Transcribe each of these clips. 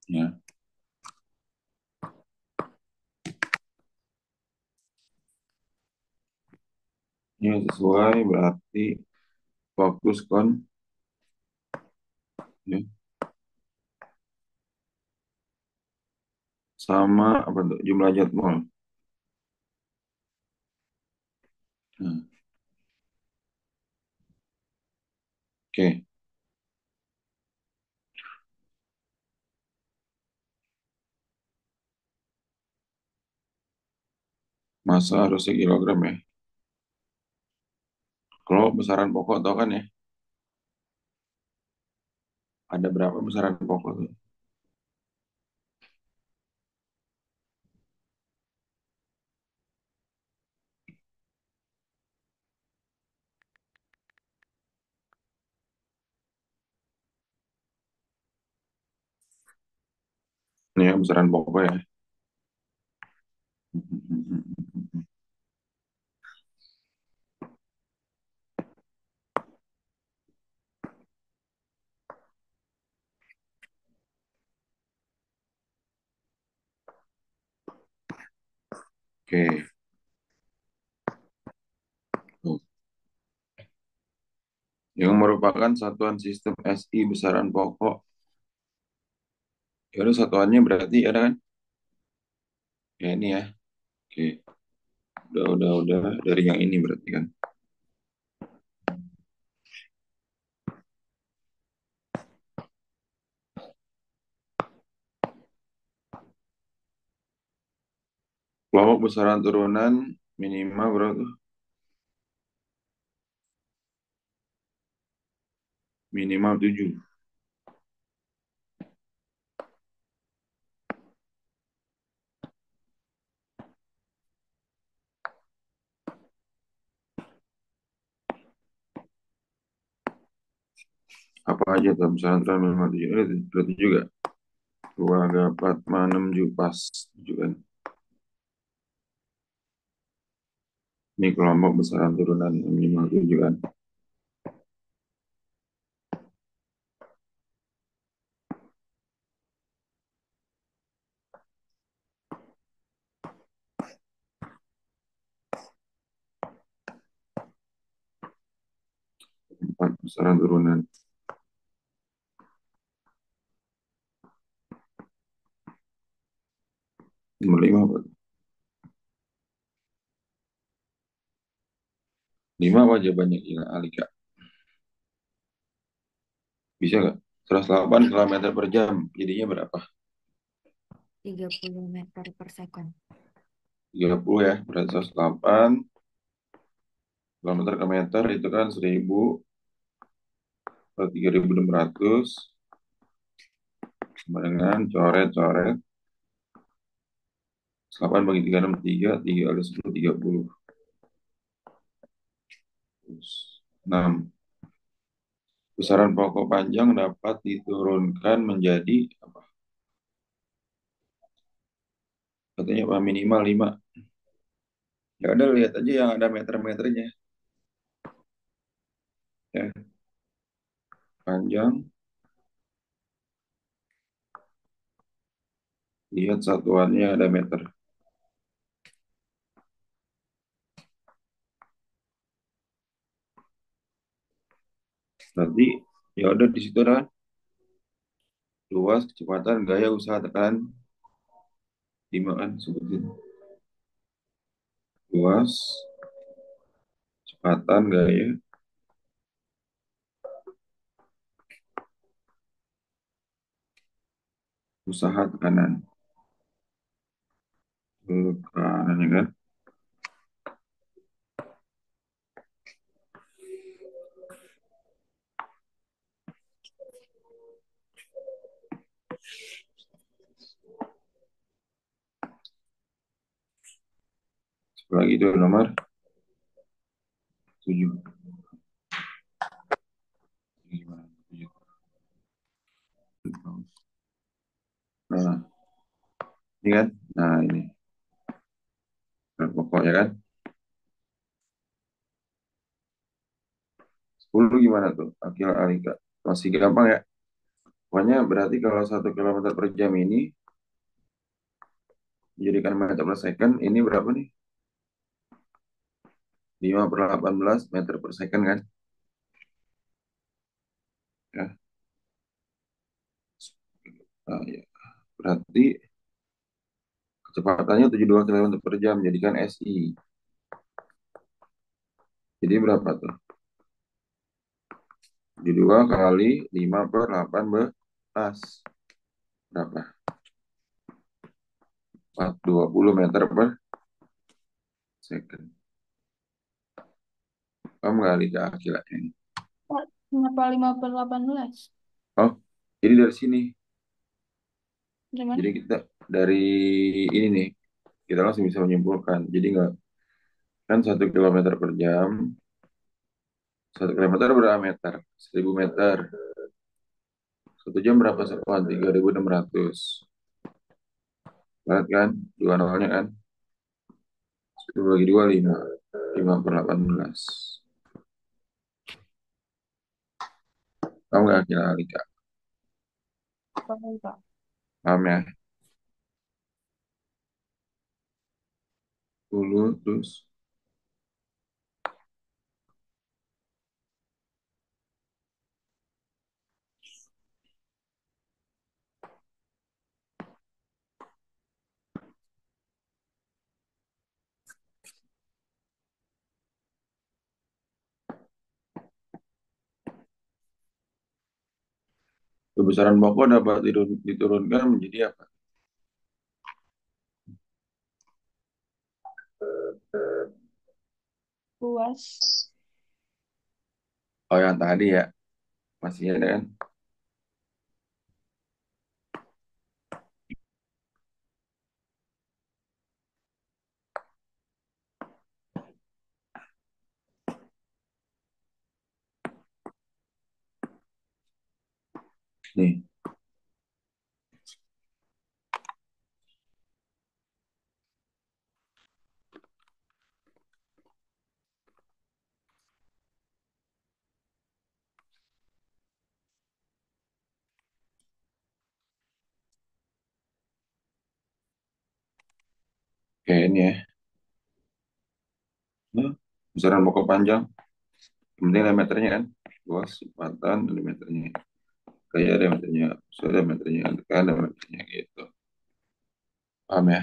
Ya, ini sesuai berarti fokus kon ya, sama apa tuh jumlah jadwal. Nah, oke, masa harus sekilogram ya. Kalau besaran pokok tau kan ya, ada berapa besaran pokok tuh? Ini ya besaran pokok ya. Oke, tuh. Yang merupakan satuan sistem SI besaran pokok. Ya udah satuannya berarti ada kan? Ya ini ya. Oke, udah dari yang ini berarti kan. Kelompok besaran turunan minimal berapa tuh? Minimal 7. Apa aja tuh besaran turunan minimal 7? Berarti juga. Dua, dapat, 6, 7, pas. 7 kan. Ini kelompok besaran turunan minimal 7 kan. Empat besaran turunan. Nomor 5 apa? 5 apa jawabannya? Gila, Alika. Bisa nggak? 108 kilometer per jam. Jadinya berapa? 30 meter per second. 30 ya. Berarti 108 kilometer ke meter itu kan 1000 per 3600 sama dengan coret-coret 8 bagi 3 63 3 kali 10 30 terus 6. Besaran pokok panjang dapat diturunkan menjadi apa? Katanya apa? Minimal 5. Ya udah lihat aja yang ada meter-meternya ya. Panjang, lihat satuannya ada meter. Nanti ya udah di situ kan luas, kecepatan, gaya, usaha, tekanan 5 kan sebutin. Luas, kecepatan, gaya, usaha, tekanan. Tekanan ya kan. Lagi itu nomor 7. Gimana? Nah, ini kan. Nah, ini. Nah, pokok ya kan. 10 gimana tuh? Akil Alika. Masih gampang ya? Pokoknya berarti kalau 1 km per jam ini dijadikan meter per second, ini berapa nih? 5/18 meter per second kan? Ya, ya. Berarti kecepatannya 72 km per jam, jadikan SI. Jadi berapa tuh? 72 kali 5/18. Berapa? 20 meter per second. Kamu kali ke akibatnya ini. Kok kenapa 5/18? Oh, jadi dari sini. Gimana? Jadi kita dari ini nih, kita langsung bisa menyimpulkan. Jadi nggak, kan 1 km per jam, 1 kilometer berapa meter? 1.000 meter. 1 jam berapa sekon? 3.600. Lihat kan? Dua nolnya kan? 10 bagi 2, 5. 5/18. Kamu nggak kira-kira, Kak? Tahu, Kak. Paham ya? 10 terus. Kebesaran pokok dapat diturunkan menjadi apa? Luas. Oh, yang tadi ya. Masih ada kan? Nih. Kayak ini ya. Nah, besaran pokok panjang. Yang penting ada meternya kan. Luas, sempatan, ada meternya. Kayak ada meternya. Sudah ada meternya. Kan ada meternya gitu. Paham ya?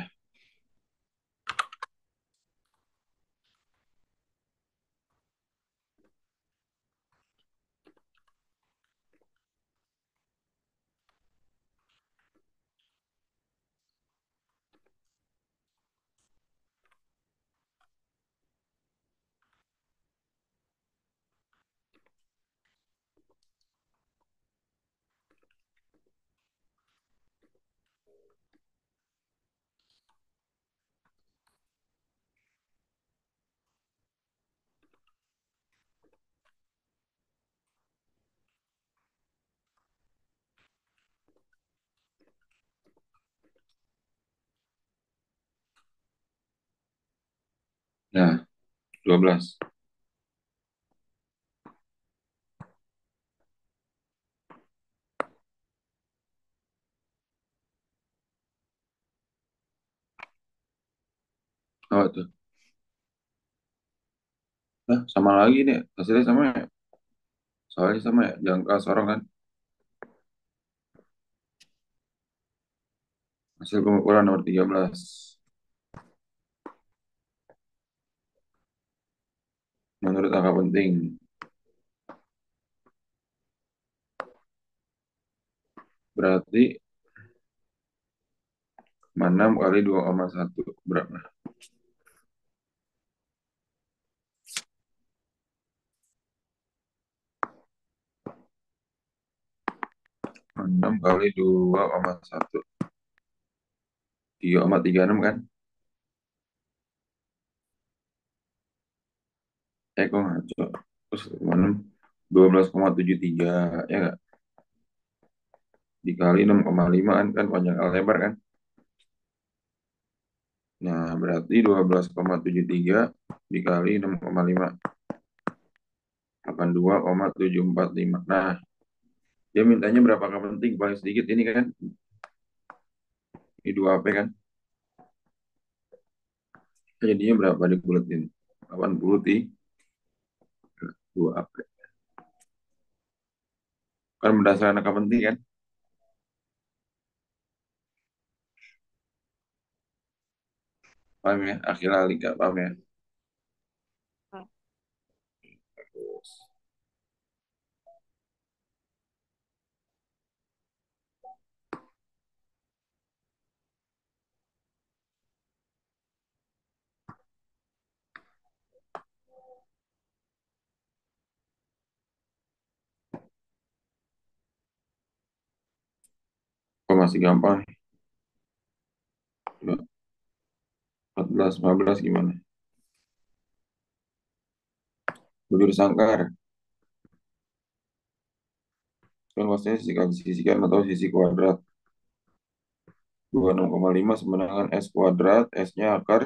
Nah, 12. Apa tuh? Nah, sama lagi nih. Hasilnya sama ya? Soalnya sama ya. Jangka sorong kan. Hasil pengukuran nomor 13. Menurut angka penting. Berarti 6 kali 2,1 berapa? 6 kali 2,1. 3,36 kan? Kok ngaco. Terus 6, 12,73. Ya nggak? Dikali 6,5 kan panjang lebar kan? Nah, berarti 12,73 dikali 6,5. 82,745. Nah, Dia mintanya berapa angka penting paling sedikit ini kan. Ini 2 AP kan. Jadinya berapa dibulatin? 80 di 2 AP. Kan berdasarkan angka penting kan. Paham ya? Akhirnya Alika, paham ya? Terus, kok masih gampang nih? Coba, 14, 15 gimana? Bujur sangkar. Kan maksudnya sisihkan atau sisi kuadrat. 26,5 sama dengan S kuadrat. S-nya akar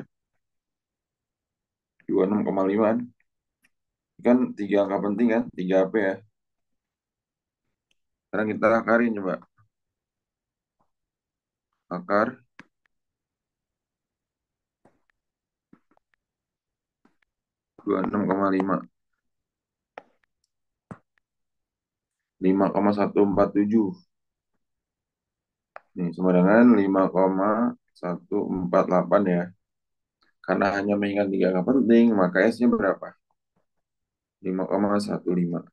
26,5 kan. Kan 3 angka penting kan? 3 AP ya. Sekarang kita akarin coba. Akar 26,5. 5,147. Nih, sama dengan 5,148 ya. Karena hanya mengingat 3 angka penting, maka S-nya berapa? 5,15.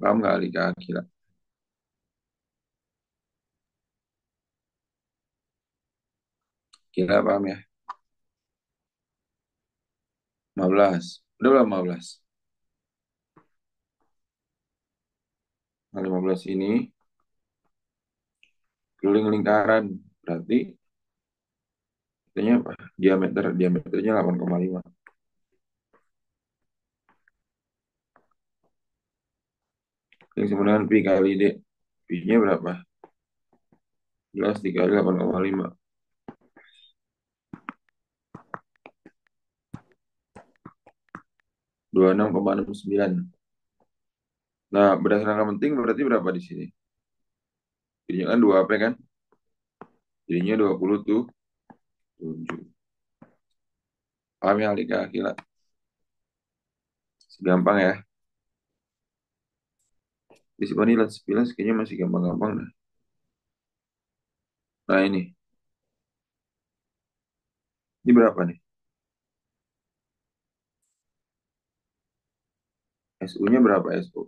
Paham nggak Alika? Kira, kira paham ya? 15. Udah berapa 15? Nah, 15 ini keliling lingkaran. Berarti artinya apa? Diameternya 8,5. Yang sama dengan pi kali D. Pi-nya berapa? 11 dikali 8,5. 26,69. Nah, berdasarkan angka penting berarti berapa di sini? Jadinya kan 2 AP kan? Jadinya 27. Paham ya Alika? Kira gampang ya. Di sini lihat 11 kayaknya masih gampang-gampang dah. Nah ini berapa nih? SU-nya berapa SU?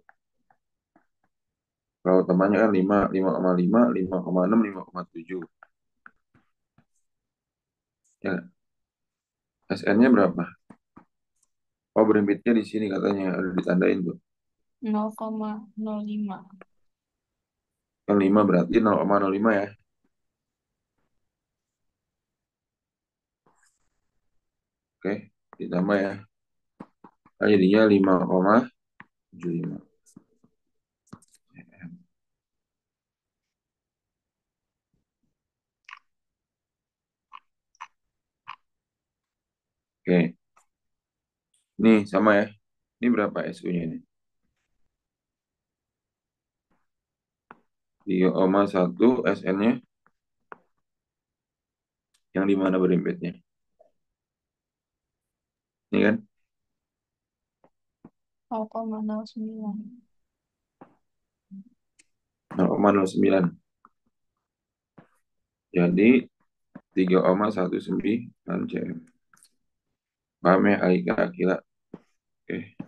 Kalau temannya kan 5, 5,5, 5,6, 5,7. Ya, SN-nya berapa? Oh, berlimpitnya di sini katanya, ada ditandain tuh. 0,05. Yang 5 berarti 0,05 ya. Oke, ditambah ya. Nah, jadinya 5,75. Oke, nih sama ya. Ini berapa SU-nya nih? 3,1 SN-nya yang di mana berlimpitnya? Ini kan 0,09. 0,09. Jadi 3,19 cm. Paham ya, Aika, Akila? Oke,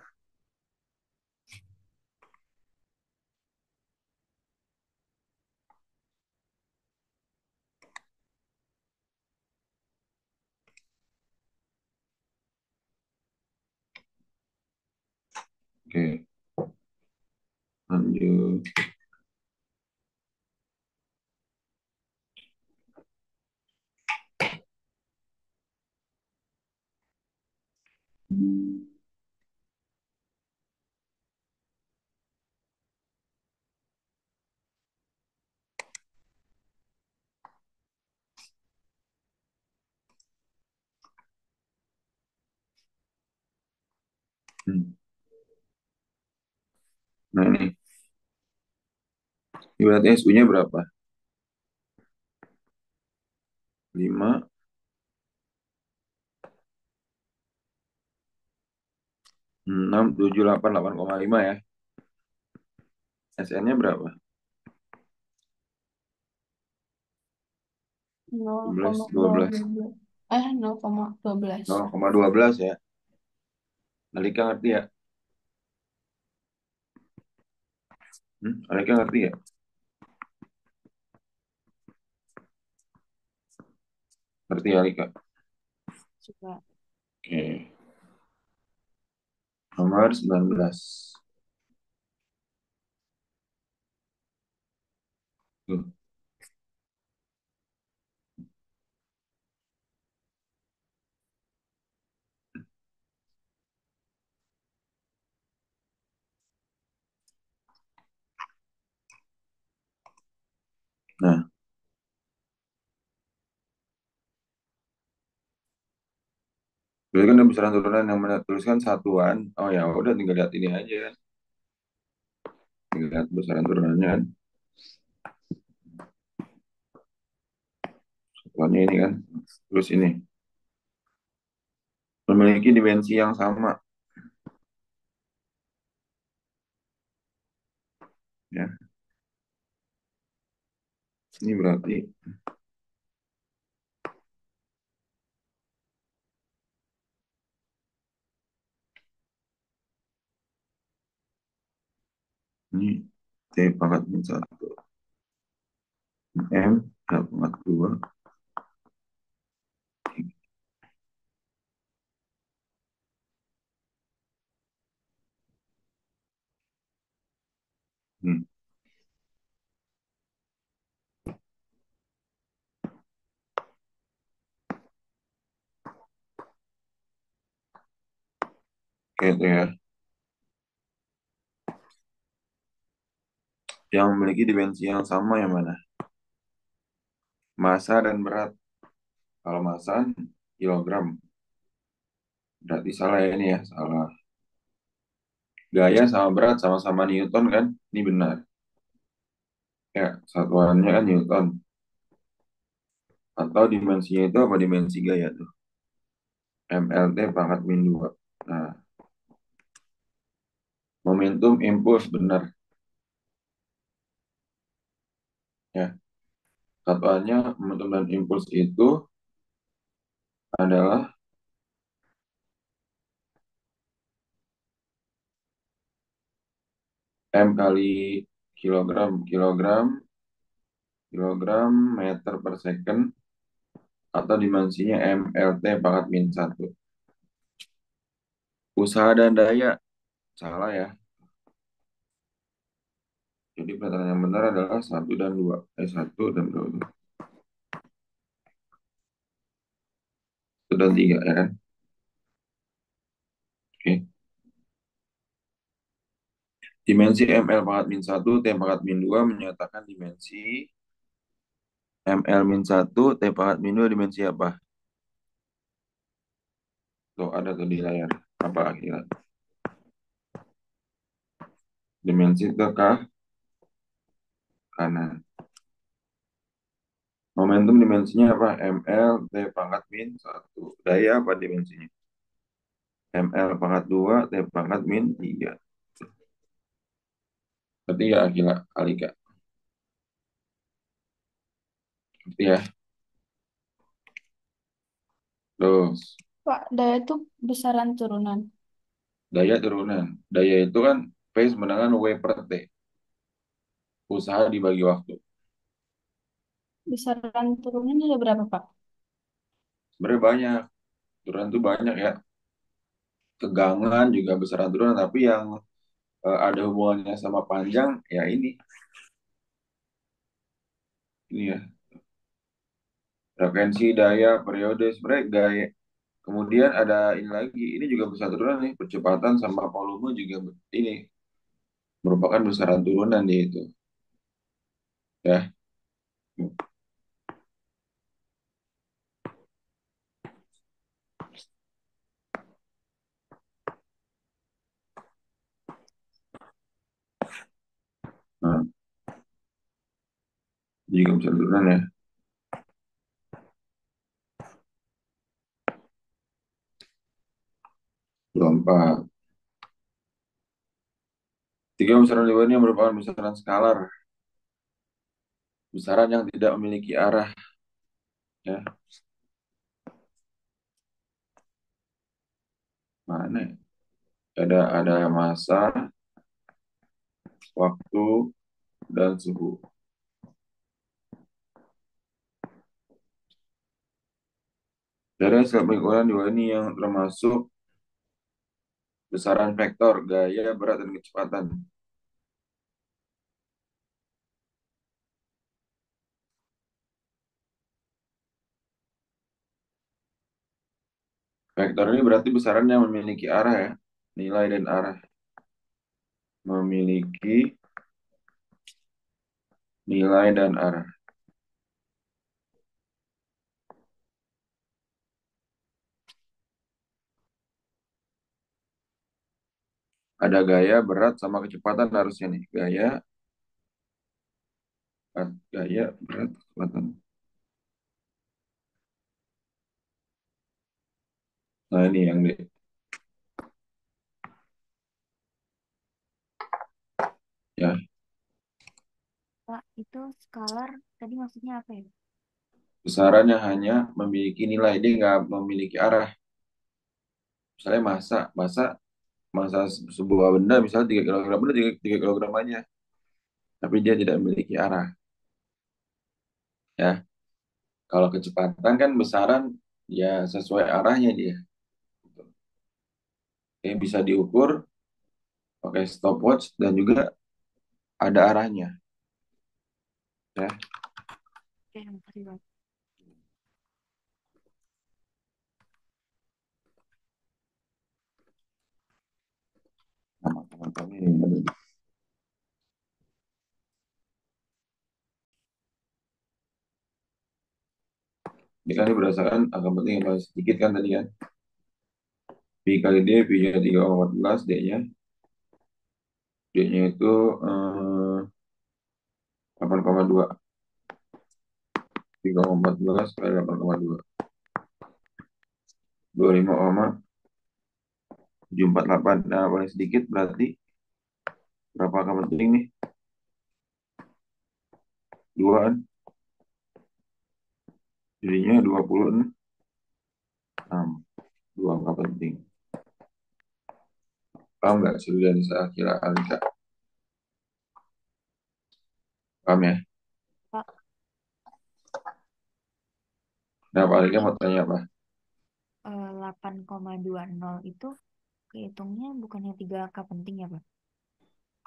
oke. Lanjut. Hmm. Nah ini berarti SU-nya berapa? 5, 6, 7, 8, 8,5 ya. SN-nya berapa? nol 11, koma dua 12. belas 0,12. 0,12 ya. Alika ngerti ya? Alika ngerti ya? Ngerti ya Alika? Coba. Oke. Nomor 19. Tuh. Nah, berarti kan ada besaran turunan yang menuliskan satuan. Oh ya udah tinggal lihat ini aja kan. Tinggal lihat besaran turunannya kan. Satuannya ini kan. Terus ini. Memiliki dimensi yang sama. Ya, ini berarti ini T pangkat min 1. M pangkat 2. Hmm. Oke itu ya. Yang memiliki dimensi yang sama yang mana? Massa dan berat. Kalau massa kilogram. Berarti salah ya ini ya. Salah. Gaya sama berat sama-sama Newton kan? Ini benar. Ya, satuannya kan Newton. Atau dimensinya itu apa dimensi gaya tuh? MLT pangkat min 2. Nah, momentum impuls benar. Ya, satuannya momentum dan impuls itu adalah M kali kilogram, kilogram, kilogram, meter per second, atau dimensinya MLT pangkat min 1. Usaha dan daya, salah ya. Jadi pertanyaan yang benar adalah satu dan 2. 1 dan 2. 1 dan 3 ya kan? Oke. Dimensi ML pangkat min 1, T pangkat min 2 menyatakan dimensi ML min 1, T pangkat min 2 dimensi apa? Tuh ada tuh di layar. Apa akhirat? Dimensi ke kanan. Momentum dimensinya apa? ML T pangkat min 1. Daya apa dimensinya? ML pangkat 2 T pangkat min 3. Berarti ya gila kali Kak. Berarti ya. Terus Pak, daya itu besaran turunan. daya turunan. Daya itu kan P sama dengan W per T. Usaha dibagi waktu. Besaran turunan ada berapa, Pak? Sebenarnya banyak. Turunan itu banyak ya. Tegangan juga besaran turunan. Tapi yang ada hubungannya sama panjang ya ini. Ini ya. Frekuensi, daya, periode. Sebenarnya gaya. Kemudian ada ini lagi. Ini juga besaran turunan nih. Percepatan sama volume juga ini merupakan besaran turunan di itu. Ya. Jika besar turunan ya. 24. Tiga besaran di bawah ini merupakan besaran skalar. Besaran yang tidak memiliki arah. Ya, mana ya? Ada massa, waktu, dan suhu. Dari hasil pengikutan di bawah ini yang termasuk besaran vektor, gaya, berat, dan kecepatan. Vektor ini berarti besaran yang memiliki arah ya. Nilai dan arah. Memiliki nilai dan arah. Ada gaya, berat, sama kecepatan harusnya nih. Gaya, berat, kecepatan. Nah ini yang di, ya Pak, itu skalar tadi maksudnya apa ya? besaran yang hanya memiliki nilai, dia nggak memiliki arah. Misalnya masa sebuah benda misalnya 3 kilogram, benda 3 kilogram aja, tapi dia tidak memiliki arah. Ya, kalau kecepatan kan besaran ya sesuai arahnya dia. Yang bisa diukur pakai stopwatch dan juga ada arahnya. Ya, Oke, makasih Pak. nama teman-teman ini. Ini kan ini berdasarkan angka penting yang paling sedikit kan tadi kan. Pi kali D, Pi-nya 3,14, D-nya. D-nya itu 8,2. 3,14 kali 8,2. 25,748. Nah, paling sedikit berarti berapa angka penting nih? Dua kan? Jadinya 26. Dua angka penting. Paham nggak sih saya kira Alika? Paham ya? Pak, Nah, Pak Alika berarti mau tanya apa? 8,20 itu kehitungnya bukannya tiga angka penting ya, Pak?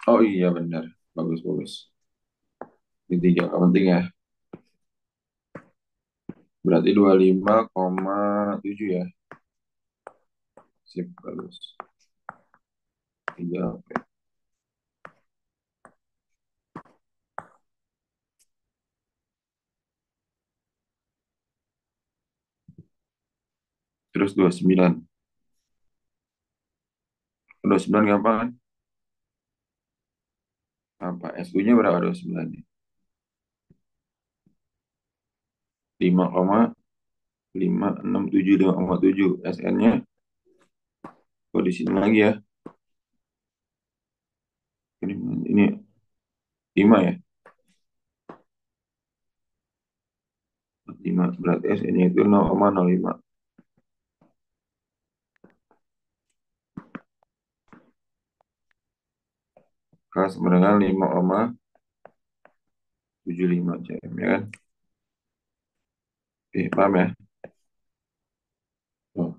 Oh iya benar. Bagus, bagus. Ini tiga angka penting ya. Berarti 25,7 ya. Sip, bagus. Tiga, oke. Terus 29. 29 gampang kan? Apa? SU-nya berapa 29? 5,567, 5,7. SN-nya, oh di sini lagi ya. Ini 5 ya. 5 berarti SN-nya itu 0,05. Kelas sama dengan 5,75 cm ya kan? Oke, paham ya? Oh,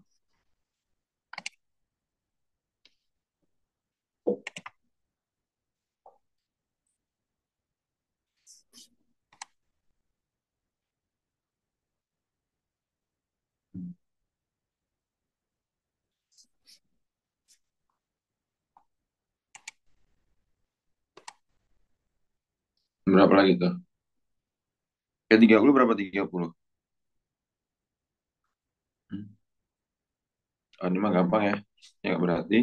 berapa lagi tuh? Kayak 30 berapa 30? Oh, ini mah gampang ya. Ya berarti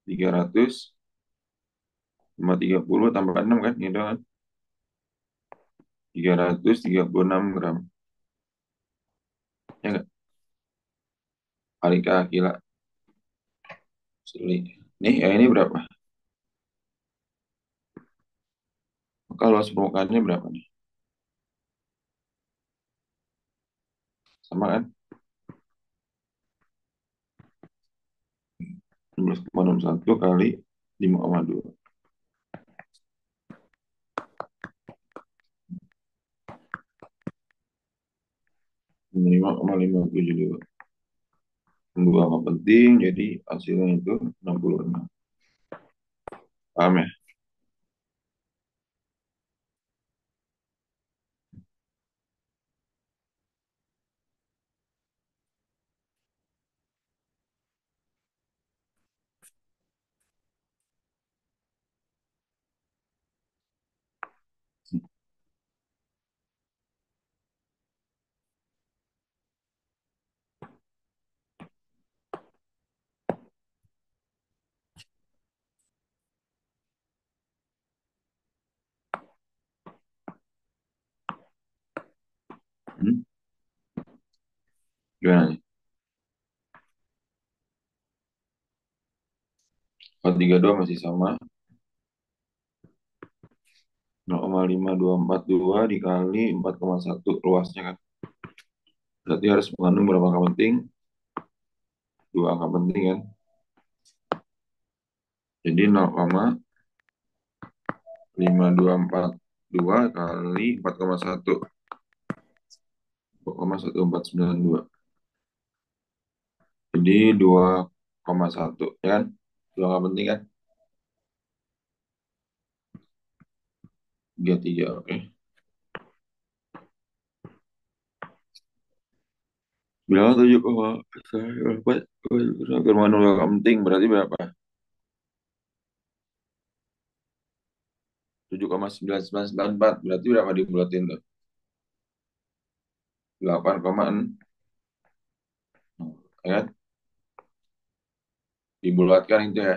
300 sama 30 tambah 6 kan? Gitu kan? 336 gram. Ya nggak? Kali kaki lah. Sulit. Nih, ini berapa? Maka luas permukaannya berapa nih? Sama kan? 16,61 kali 5,2. 5,572. Dua angka penting, jadi hasilnya itu 66. Paham ya? Hmm? Gimana nih? 432 masih sama. 0,5242 dikali 4,1 luasnya kan. Berarti harus mengandung berapa angka penting? Dua angka penting kan. Jadi 0,5242 kali 4,1. 4,1492. Jadi 2,1 ya kan? Dua angka penting kan? 33, oke. Bilang 7,4 mengandung dua angka penting berarti berapa? 7,9994 berarti berapa dibulatin tuh? 8,6 ya kan? Dibulatkan itu ya.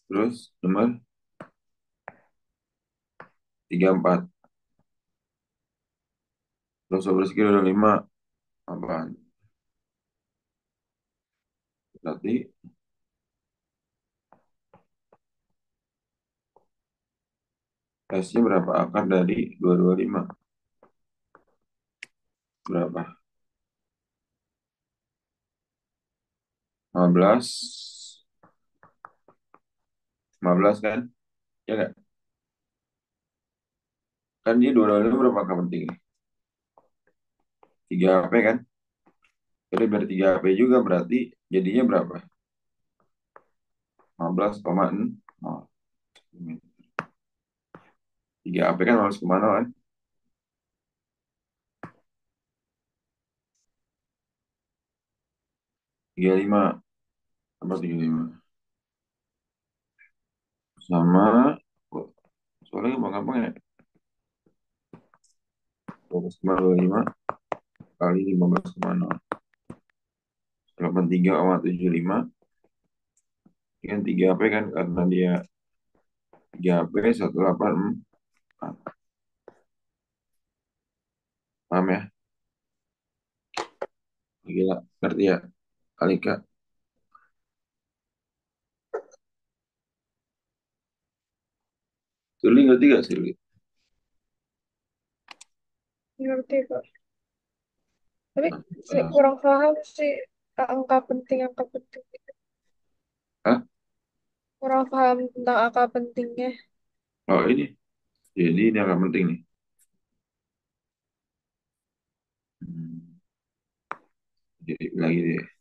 Terus nomor 34. Terus over skill ada 5. Apaan? Berarti S-nya berapa? Akar dari 225. Berapa? 15. 15 kan? Ya nggak? Kan dia 225 berapa angka penting? 3 HP kan? Jadi biar 3 HP juga berarti jadinya berapa? 15,6. Oh, 3 HP kan harus kemana kan? 35. Apa 35? Sama, oh, soalnya gampang-gampang ya. 12,25 kali 15,0. 83,75. Kan 3 HP kan karena dia 3 HP 184. Paham ya? Gila, ngerti ya? Alika. Suli ngerti gak Suli? Ngerti kok. Tapi saya Nah, kurang paham sih angka penting. hah? Kurang paham tentang angka pentingnya. Oh ini. Jadi ini agak penting nih. Hmm, jadi lagi deh.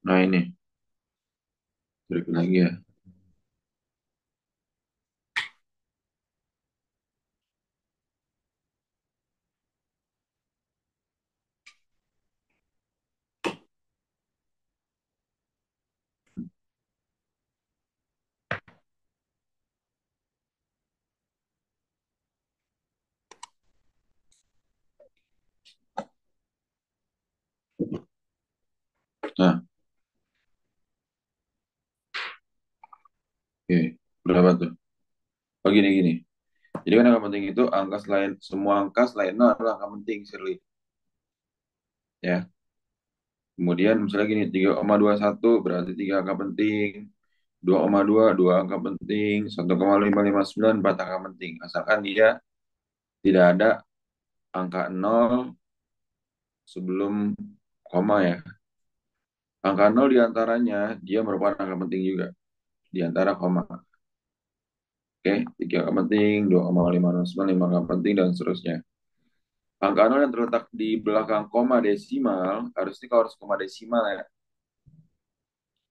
Nah ini. Balik lagi ya. Nah, oke. Berapa tuh? Oh, gini. Jadi kan angka penting itu angka selain semua angka selain nol adalah angka penting, Shirley. Ya. Kemudian misalnya gini, 3,21 berarti tiga angka penting. 2,2 dua angka penting. 1,559 empat angka penting. Asalkan dia tidak ada angka nol sebelum koma ya. Angka nol diantaranya dia merupakan angka penting juga. Di antara koma. Oke, tiga angka penting, 2,559 lima angka penting, dan seterusnya. Angka nol yang terletak di belakang koma desimal, harusnya kalau harus koma desimal ya,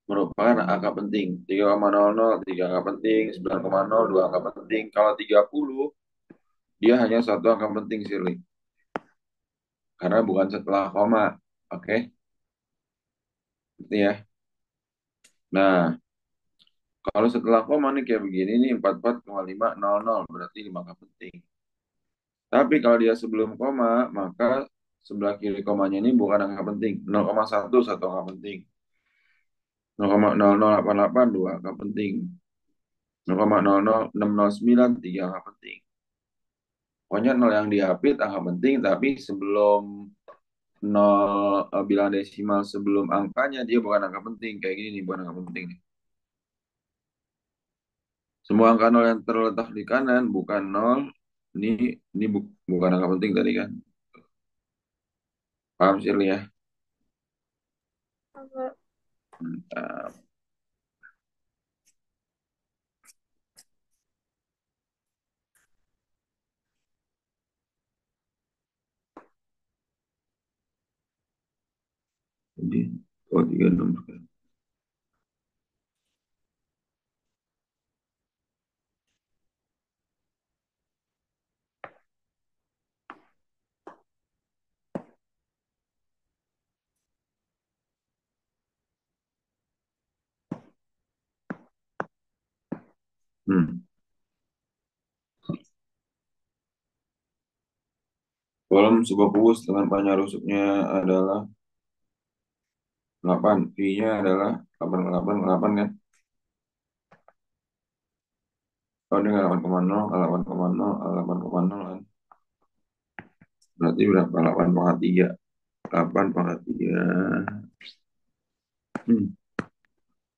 merupakan angka penting. 3,00, 3 angka penting, 9,0, 2 angka penting. Kalau 30, dia hanya satu angka penting, Shirley. Karena bukan setelah koma. Oke, gitu ya. Nah, kalau setelah koma nih kayak begini nih, 44,500, berarti 5 angka penting. Tapi kalau dia sebelum koma, maka sebelah kiri komanya ini bukan angka penting. 0,1 satu angka penting. 0,0088 dua angka penting. 0,00609 tiga angka penting. Pokoknya nol yang dihapit angka penting, tapi sebelum nol bilang desimal sebelum angkanya dia bukan angka penting. Kayak gini nih, bukan angka penting nih. Semua angka nol yang terletak di kanan bukan nol. Ini bukan angka penting tadi kan. Paham sih ya? Sama. Mantap. Jadi, oh 36 sekarang. Hmm. Kolom sebuah kubus dengan panjang rusuknya adalah 8. V-nya adalah 8,8 kan? Oh, ini 8,0, 8,0, 8,0 kan? Berarti berapa? 8,3. 8,3.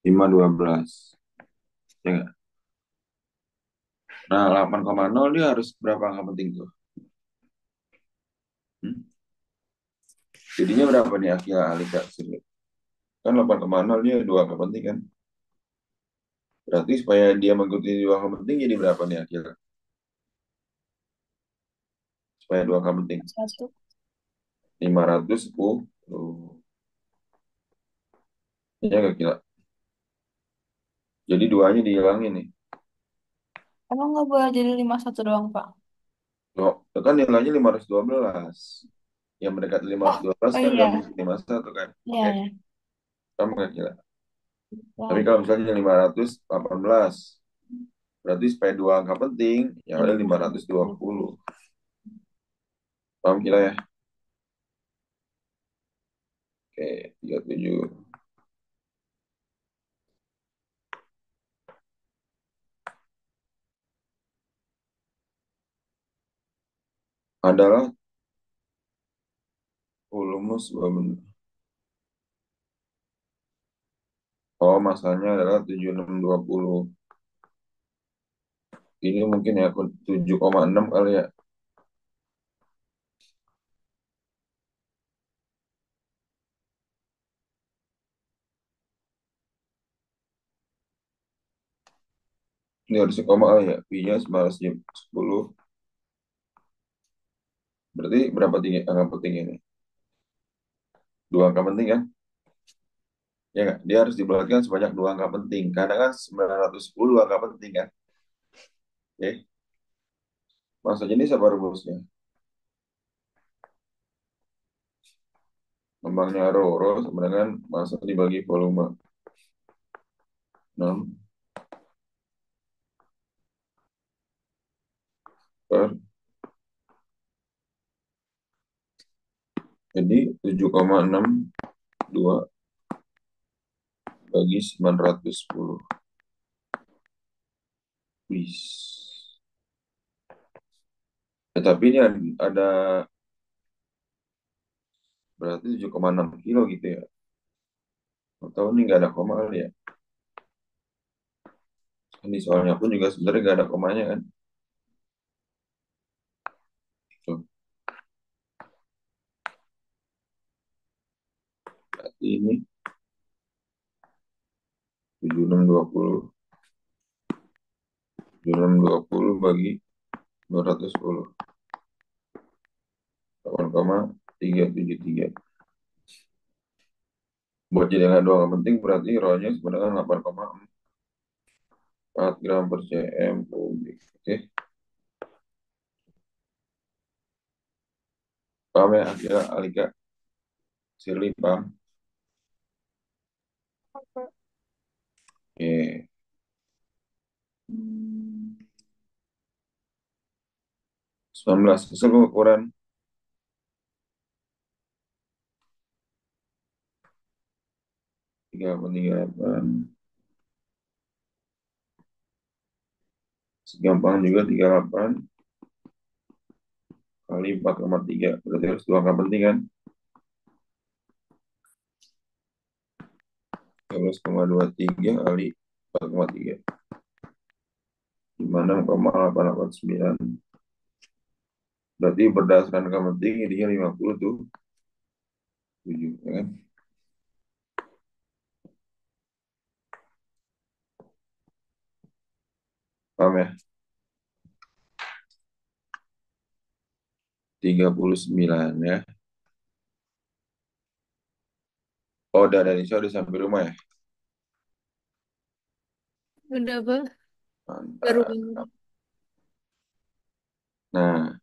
5,12. Ya nggak? Nah, 8,0 dia harus berapa angka penting tuh? Hmm? Jadinya berapa nih akhir Alika? Kan 8,0 dia dua angka penting kan? Berarti supaya dia mengikuti dua angka penting jadi berapa nih akhir? Supaya dua angka penting. Satu. 510. Ya nggak kira? Jadi duanya dihilangin nih. Emang nggak boleh jadi 51 doang, Pak? Oh, itu kan nilainya 512. Yang mendekati Oh, 512 oh kan nggak iya. mungkin 51 kan? Iya, Oke, ya. kamu nggak kira. Tapi Ya. kalau misalnya 518, berarti supaya dua angka penting, yang ada 520. Kamu kira ya? Oke, 37. Adalah volumus sebuah benda. Oh, masanya adalah 7620. Ini mungkin ya 7,6 kali ya. Ini harusnya koma kali ya. Pi-nya 910. Berarti berapa tinggi angka penting ini? Dua angka penting kan? Ya nggak? Dia harus dibulatkan sebanyak dua angka penting. Karena kan 910 angka penting kan? Oke. Maksudnya ini siapa rumusnya? Kembangnya Rho sama dengan massa dibagi volume 6 per, jadi 7,62. bagi 910. Wis. Ya, tapi ini ada berarti 7,6 kilo gitu ya. Atau ini nggak ada koma kali ya. Ini soalnya pun juga sebenarnya nggak ada komanya kan. Tuh, berarti ini 7620. 7620 bagi 210. 8,373. Buat jadi yang doang yang penting berarti rohnya sebenarnya 8,4 gram per cm kubik. Oke, paham ya akhirnya Alika? Shirley paham? Apa? Oke. 19. Hasil pengukuran 3,38. Segampang juga 38 kali 4,3. Berarti harus dua angka penting kan? 11,23 kali 4,3. 56,889. Berarti berdasarkan angka penting jadinya 50 tuh. 7, ya kan? Paham ya? 39 ya. Oh, udah dari udah sampai rumah ya? Udah, Bang. Baru bangun. Mantap. Nah,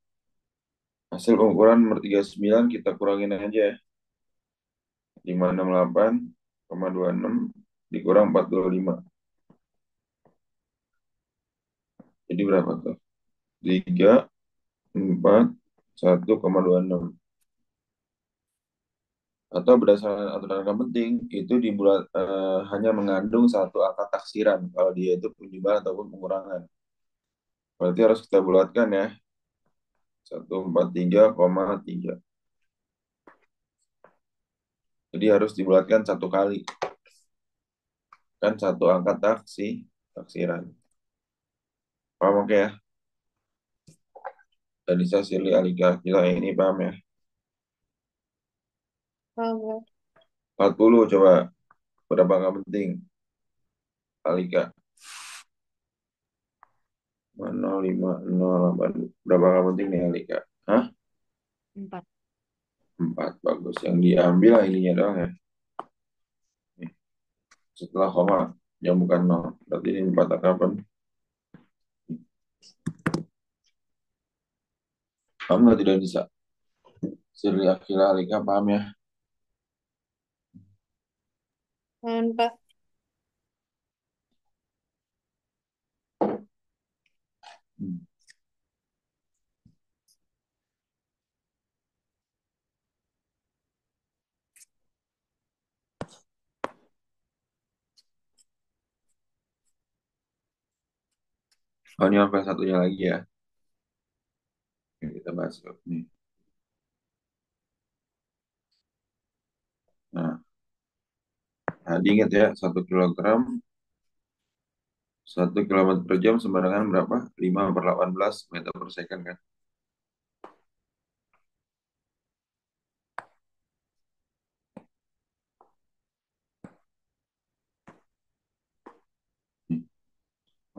hasil pengukuran nomor 39 kita kurangin aja ya. 568,26 dikurang 45. Jadi berapa tuh? 341,26. Atau berdasarkan aturan angka penting, itu hanya mengandung satu angka taksiran kalau dia itu penjumlahan ataupun pengurangan. Berarti harus kita bulatkan ya. 143,3. Jadi harus dibulatkan satu kali. Kan satu angka taksiran. Paham oke ya? Tadi saya silih Alika. Kita ini paham ya? Paham. 40 coba. Berapa angka penting? Alika. 0508. Berapa angka penting nih Alika? Hah? 4. 4. Bagus. Yang diambil lah ininya doang ya. Nih, setelah koma. Yang bukan 0. Berarti ini 4 angka apa? Paham nggak tidak bisa? Silih Akila Alika paham ya? Paham, Pak. Hmm. Oh, ini sampai satunya lagi ya. Oke, kita bahas nih. Nah, tadi ingat ya, 1 kilogram 1 kilometer per jam sama dengan berapa? 5/18 meter per second kan? Hmm.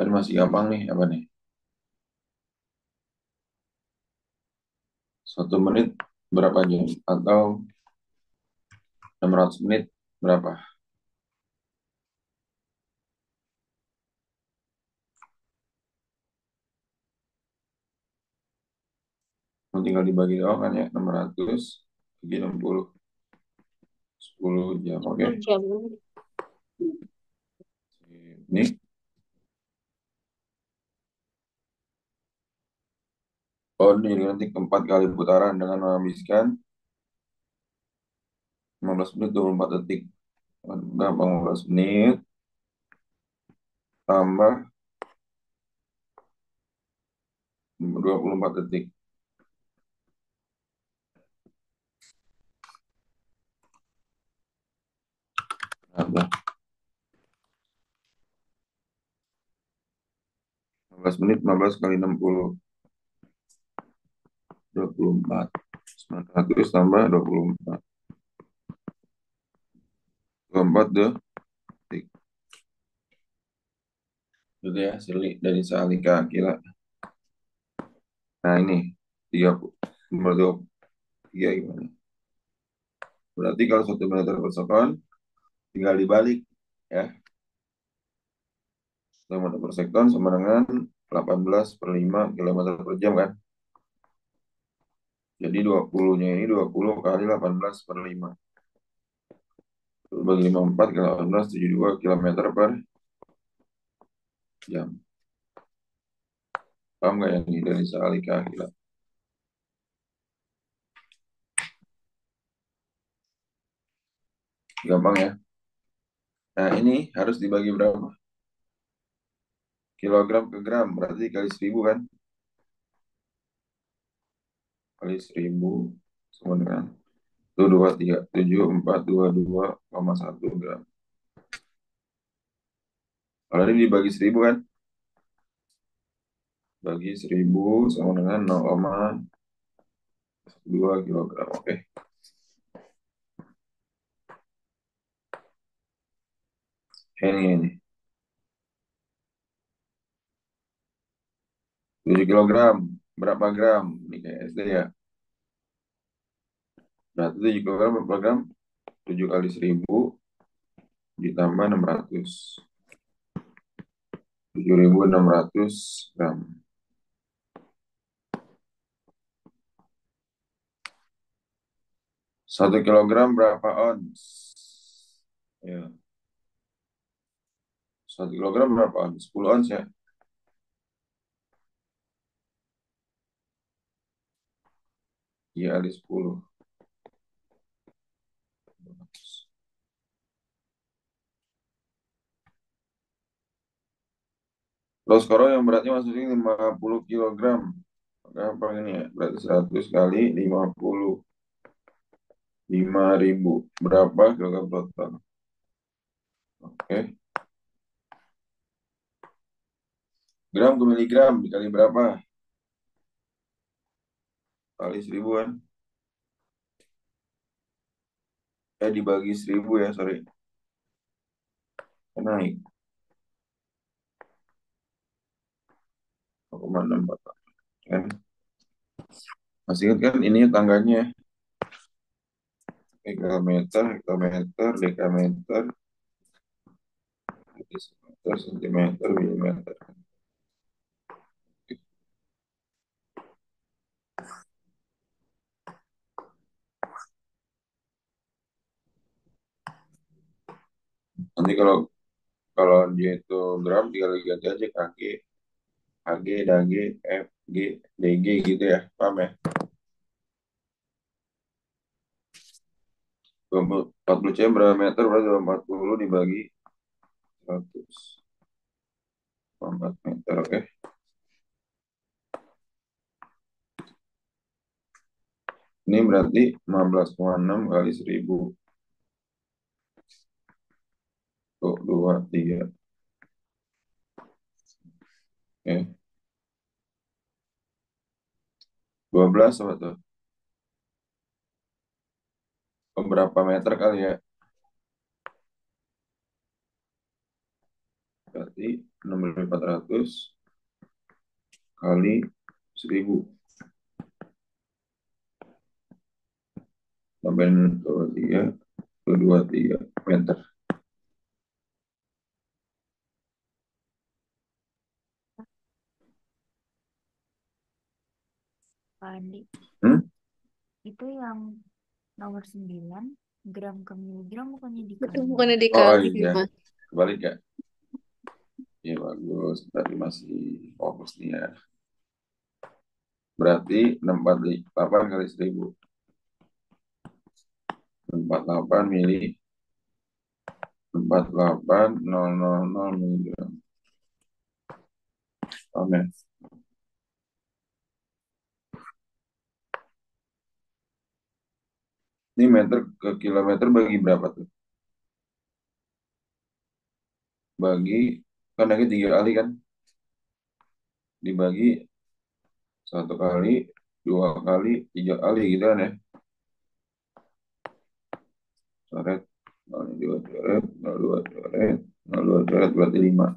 Ini masih gampang nih, apa nih? 1 menit berapa jam? Atau 600 menit berapa? Tinggal dibagi doang kan ya, 600 bagi 60, 10 jam, oke? 10 jam. Ini, oh ini nanti keempat kali putaran dengan menghabiskan 15 menit 24 detik. Enggak, 15 menit tambah 24 detik. Nah, 15 menit, 15 kali 60. 24. 900 tambah 24. 24 detik. Itu ya, dari Salika Akila. Nah ini, 30, nomor 23 gimana? Berarti kalau 1 meter per second, tinggal dibalik. Ya, 1 meter per second sama dengan 18 per 5 kilometer per jam kan? Jadi 20-nya ini 20 kali 18 per 5. Bagi 54 kali 18, 72 kilometer per jam. Paham nggak yang ini dari Salika Akila? Gampang ya. Nah ini harus dibagi berapa? Kilogram ke gram, berarti kali 1000 kan? Kali 1000 sama dengan itu 23, 74, 22,1 gram. Kalau ini dibagi 1000 kan? Bagi 1000 sama dengan 0,2 kilogram. Oke. Ini 7 kilogram. Berapa gram? Ini kayak SD ya. Berarti 7 kilogram berapa gram? 7 kali 1000 ditambah 600. 7.600 gram. 1 kilogram berapa ons? Ya. 1 kilogram berapa ons? 10 ons ya. Iya, kali 10. Terus sekarang yang beratnya maksudnya 50 kilogram. Maka apa ini ya? Berarti 100 kali 50. 5.000. Berapa kilogram total? Oke. Gram ke miligram dikali berapa? Kali 1000 kan? Dibagi 1000 ya, sorry. Naik. 0,64. Kan? Masih ingat kan ini tangganya? Meter, hektometer, dekameter, desimeter, sentimeter, milimeter. Nanti kalau kalau dia itu gram tinggal ganti aja kaki, HG, DG, FG, DG gitu ya. Paham ya? 40 cm berapa meter? Berarti 40 dibagi 100. 4 meter, oke. Ini berarti 15,6 kali 1000. Tuh, 2, 3. Oke. 12 apa tuh? Berapa meter kali ya? Berarti 6.400 kali 1000. Tambahin 23, 23 meter. Pak Andi, Hmm? itu yang nomor 9 gram ke miligram bukannya Betul, dikali. bukannya Oh dikali, iya, Mas. kebalik ya. Iya bagus, tapi masih fokus nih ya. Berarti 648 kali 1000. 48 mili 48.000 miligram. Paham ya? Ini meter ke kilometer bagi berapa tuh? Bagi, kan ada 3 kali kan? Dibagi 1 kali, 2 kali, 3 kali gitu kan ya? Coret, 02 coret, 02 coret, 02 coret berarti 5.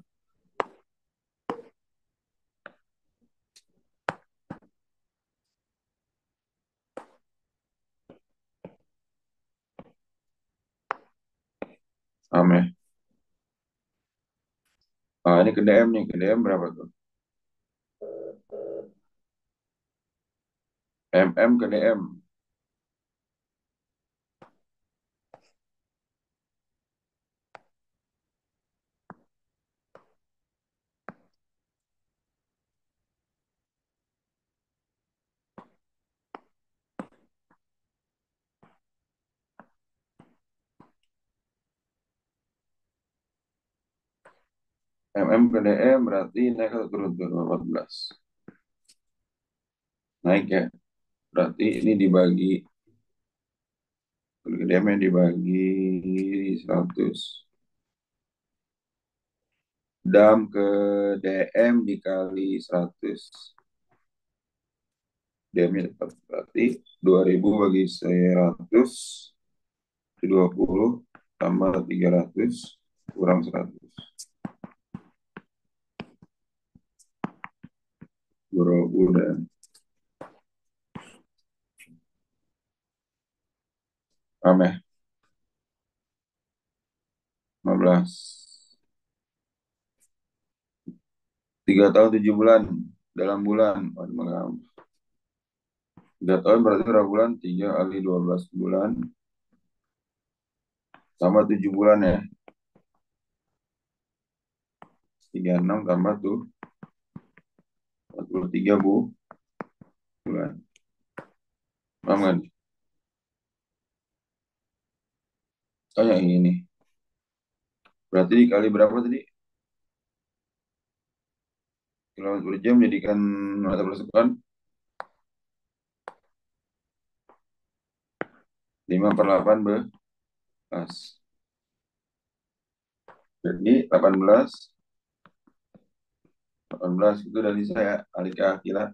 Paham ya? Ah, ini ke DM nih, ke DM berapa tuh? ke DM. Ke DM berarti naik atau turun tuh 14. Naik ya. Berarti ini dibagi, ke DM nya dibagi 100. Dam ke DM dikali 100. DM-nya dapat berarti 2000 bagi 100, 20 tambah 300 kurang 100. 20 dan rame 15. 3 tahun 7 bulan dalam bulan. 3 tahun berarti berapa bulan? 3 kali 12 bulan sama 7 bulan ya. 36 tambah tuh 43 bulan. Paham kan? Oh yang ini. Berarti dikali berapa tadi? Kilometer per jam jadikan meter per sekon. 5 per 8 belas. Jadi 18 itu dari saya. Alika Akila.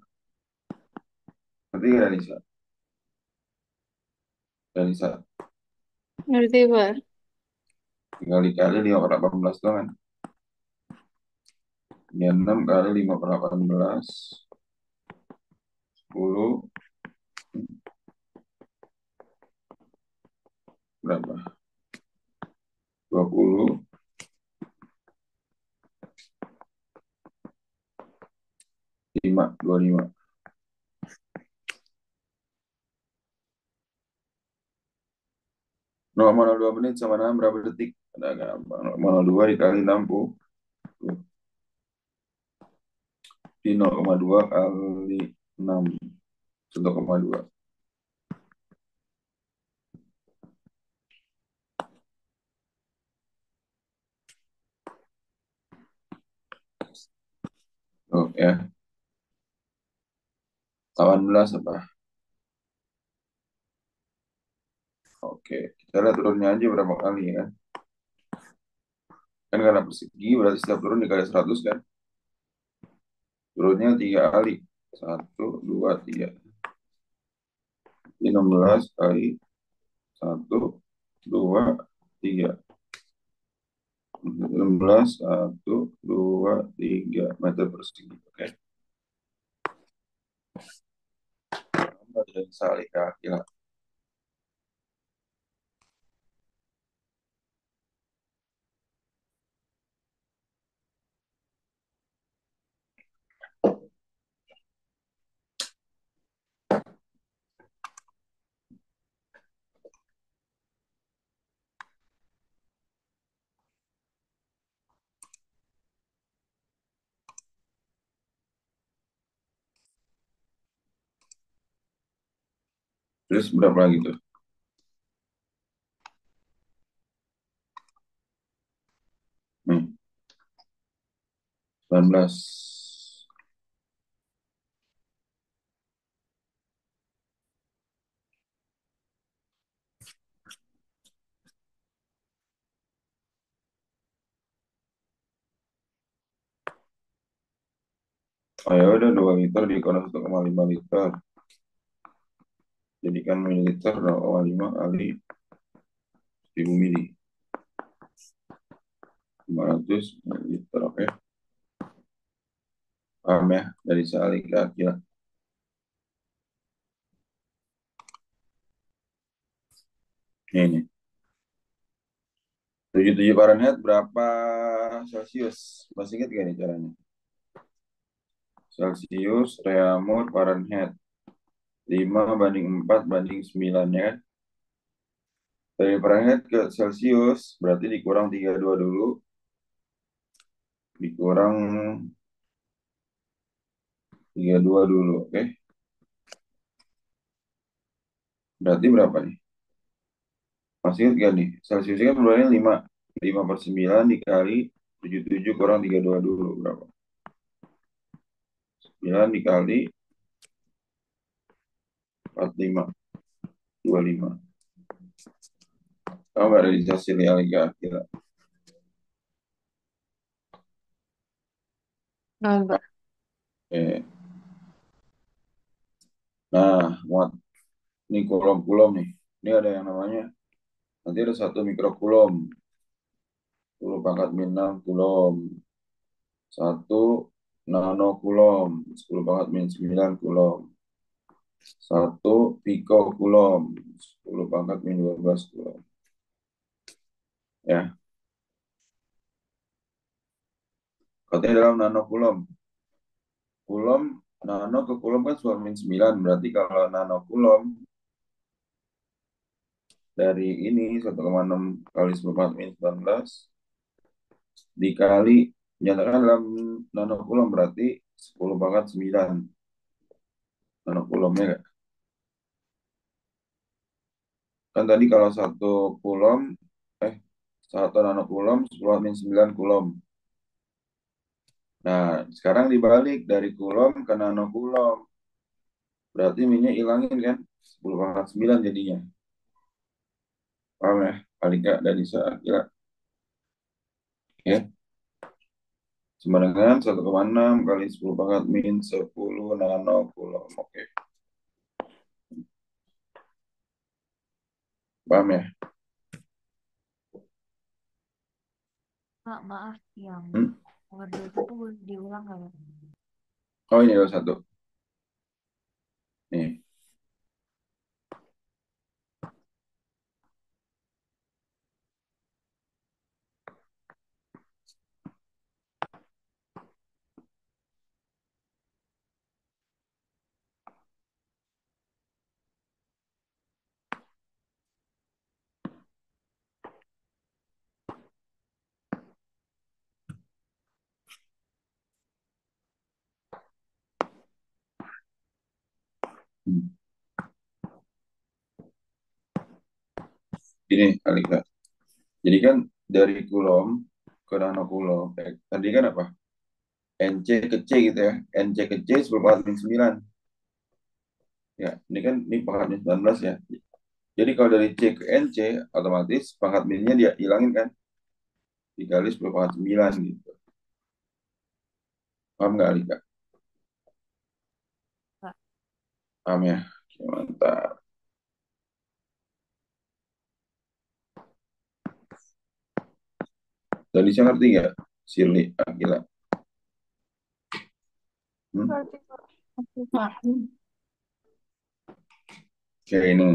Nanti dari saya. Dari saya. Ngerti, Pak. Tinggal dikali 5 per 18 doang kan. Ini 6 kali 5 per 18. 10. Berapa? 20. 25. Nol koma 02 menit sama dengan berapa detik? Ada gampang. 0,02 dikali 60. Di 0,2 kali 6. 1,2. Oh ya. 18 apa? Oke. Kita lihat turunnya aja berapa kali ya. Kan karena persegi berarti setiap turun dikali 100 kan. Turunnya 3 kali. 1, 2, 3. Ini 16 kali 1, 2, 3. 16, 1, 2, 3 meter persegi. Oke. Dan saling kaki lah. Terus berapa lagi tuh? 19. Oh ya udah 2 liter dikurang 1,5 liter. Jadikan mililiter 0,5 kali 1000 mili. 500 mililiter, oke. Paham ya? Dari sekali ke akhir. Ini. 77 Fahrenheit berapa Celcius? Masih ingat gak nih caranya? Celcius, Reaumur, Fahrenheit. 5:4:9 ya kan? Dari Fahrenheit ke Celcius berarti dikurang 32 dulu. Dikurang 32 dulu, oke? Berarti berapa nih? Masih ingat gak nih? Celcius kan keluarnya 5. 5/9 dikali 77 kurang 32 dulu. Berapa? 9 dikali 45. 25. Tahu nggak realisasi Liga Akila? Enggak. Oke. Nah, muat. Ini kulom-kulom nih. Ini ada yang namanya, nanti ada 1 mikrokulom. 10⁻⁻6 kulom. 1 nanokulom. 10⁻⁹ kulom. 1 pikokulom. 10⁻⁻12 kulom. Ya, katanya dalam nanokulom. Kulom, nano ke kulom kan 10⁻⁹. Berarti kalau nanokulom dari ini 1,6 kali 10⁻⁻19 dikali nyatakan dalam nanokulom berarti 10⁻⁹ nanokulomnya kan? Kan tadi kalau 1 kulom, eh 1 nanokulom 10⁻⁹ kulom. Nah, sekarang dibalik dari kulom ke nanokulom. Berarti minyak hilangin kan? 10⁻⁹ jadinya. Paham ya? Alika dan Isa kira. Ya. Sama dengan 1,6 kali 10⁻⁻10 nanokulom. Oke. Paham ya? Kak, maaf, yang Hmm? overdose itu diulang nggak ya? Oh ini ada satu. Nih. Hmm. Ini Alika. Jadi kan dari kulom ke nanokulom. Tadi kan apa? NC ke C gitu ya. NC ke C 10⁻⁹. Ya, ini kan ini pangkatnya 19 ya. Jadi kalau dari C ke NC otomatis pangkat minnya dia hilangin kan? Dikali 10⁻⁹ gitu. Paham nggak Alika? Kak, Paham ya? Oke, mantap. Tadi saya ngerti nggak? Sirli, Akila. Hmm? Ngerti, Pak. Ngerti, Pak. Oke, ini.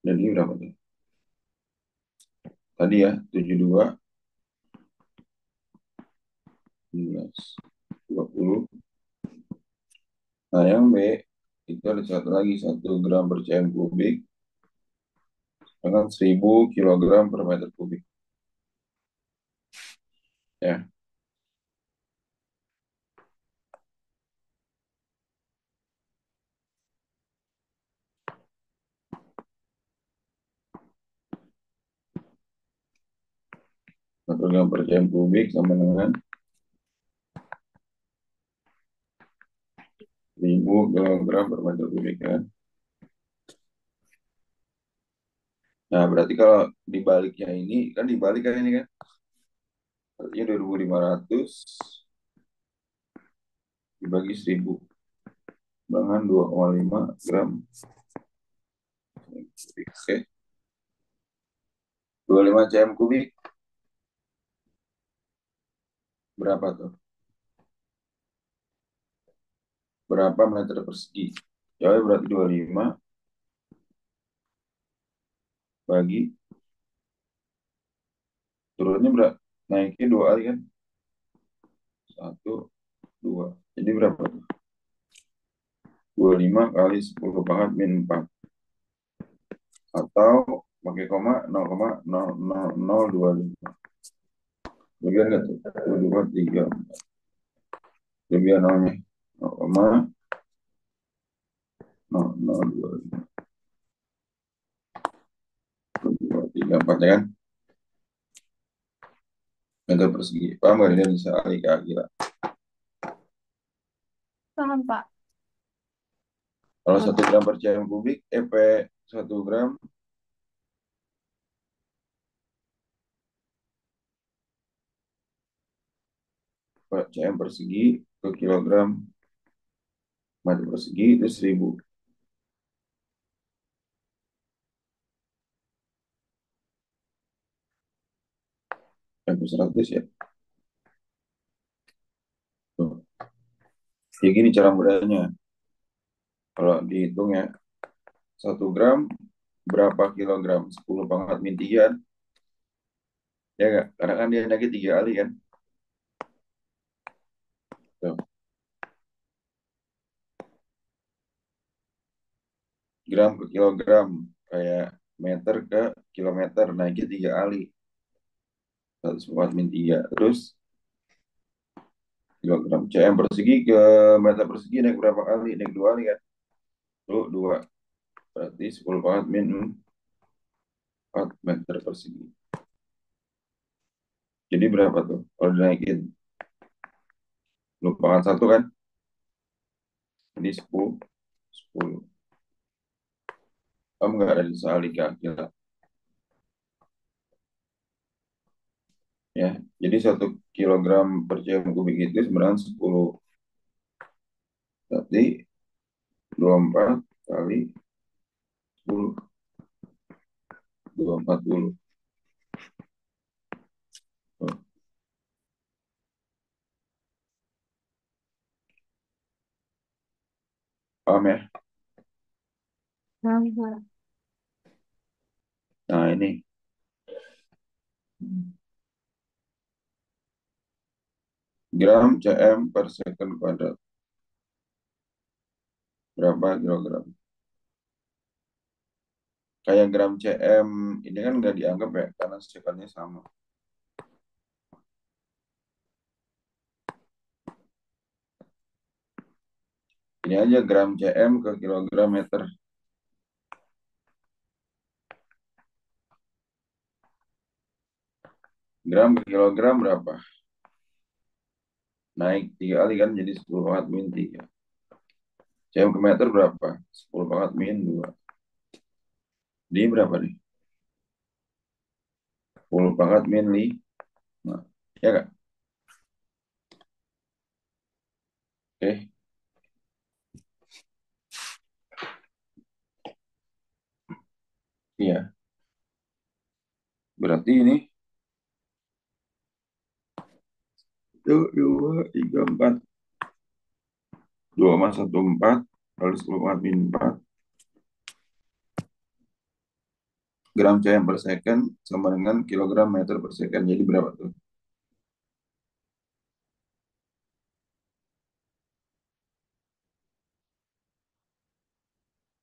Jadi berapa tuh? Tadi ya, 72, 19, 20. Nah, yang B, itu ada satu lagi, 1 gram per cm kubik dengan 1000 kilogram per meter kubik. Ya, 1 gram per cm kubik sama dengan 1000 kilogram per meter kubik kan. Nah, berarti kalau dibaliknya ini, kan dibalik kan ini kan. Artinya 2500 dibagi 1000. Dengan 2,5 gram kubik. Oke. 25 cm kubik berapa tuh? Berapa meter persegi? Jawabnya berarti 25 bagi turunnya berapa? Naiknya 2 kali kan? 1, 2. Jadi berapa tuh? 25 kali 10 pangkat min 4. Atau pakai koma 0,00025. Lebihan nggak tuh? 2, 3. Lebihan nolnya 0,0025. 2, 3, 4 ya kan? Meter persegi. Paham nggak? Ini bisa kali ke akhirat. Paham, Pak. Kalau 1 gram per cm kubik, EP 1 gram per cm persegi ke kilogram meter persegi itu 1000. EP 100 ya. Tuh. Kayak gini cara mudahnya. Kalau dihitung ya, 1 gram berapa kilogram? 10 pangkat min 3. Ya nggak? Karena kan dia naiknya 3 kali kan. Tuh. Gram ke kilogram. Kayak meter ke kilometer. Naiknya 3 kali. 1 min 3. Terus kilogram. Cm persegi ke meter persegi naik berapa kali? Naik 2 kali kan? Tuh, 2. Berarti 10 pangkat min 4 meter persegi. Jadi berapa tuh? Kalau dinaikin 10 pangkat 1 kan? Jadi 10. 10. Kamu nggak ada di salika kira ya. Jadi 1 kilogram per cm kubik itu sebenarnya 10. Berarti 24 kali 10. 240. Tuh, paham ya? Paham, Pak. Nah ini gram cm per second kuadrat. Berapa kilogram? Kayak gram cm ini kan nggak dianggap ya karena sekannya sama. Ini aja gram cm ke kilogram meter. Gram ke kilogram berapa? Naik 3 kali kan jadi 10 pangkat min 3. Cm ke meter berapa? 10 pangkat min 2. Ini berapa nih? 10 pangkat min 5. Ya kan? Oke. Iya. Berarti ini 2, 3, 4. 2,14 kali 10 pangkat min 4 gram cm per second sama dengan kilogram meter per second. Jadi berapa tuh?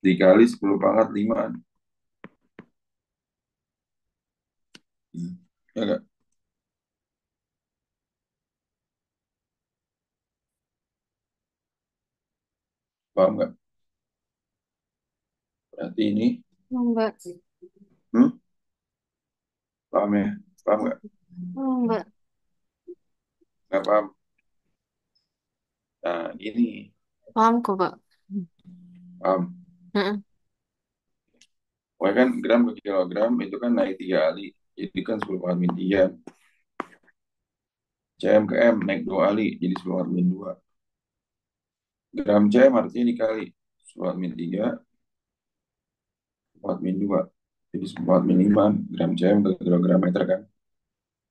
Dikali 10 pangkat 5. Ya enggak? Paham nggak? Berarti ini, Enggak. hmm? Paham ya? Paham nggak? Oh, enggak. Nggak paham. Nah, gini, Paham kok, Pak. paham. Heeh. Pokoknya kan gram ke kilogram itu kan naik 3 kali. Jadi kan 10 pangkat min 3. Cm ke M naik 2 kali. Jadi 10 pangkat min 2. Gram Cm artinya dikali 10 pangkat min 3, 4 min 2. Jadi 10 pangkat min 5 gram Cm ke kilogram meter kan.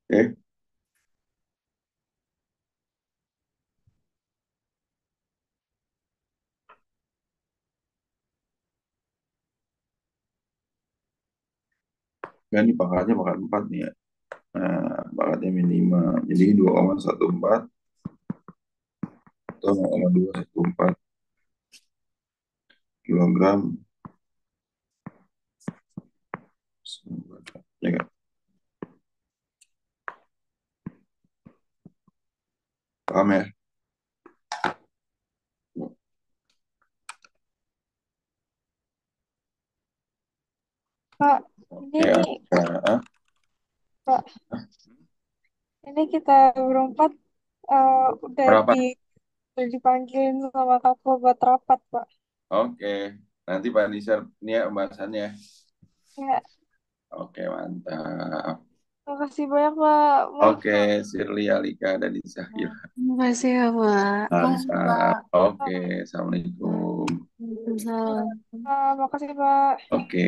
Oke. Dan ini pangkatnya pangkat 4 nih ya. Nah, pangkatnya min 5. Jadi 2,14 atau 0,214 kilogram. Ya kan? Paham ya? Pak, Oke, ini, Kak. Pak, ini kita berempat udah Berapa? udah dipanggilin sama kakak buat rapat, Pak. Oke. Nanti Pak Nisar ini ya pembahasannya. Ya, Oke, mantap. makasih banyak, Pak. Maaf, Oke, Pak. Sirli, Alika, dan Isahil. Terima kasih ya, Pak. Makasih, Mantap. Pak. Oke, Assalamualaikum. Waalaikumsalam. Makasih, Pak. Oke.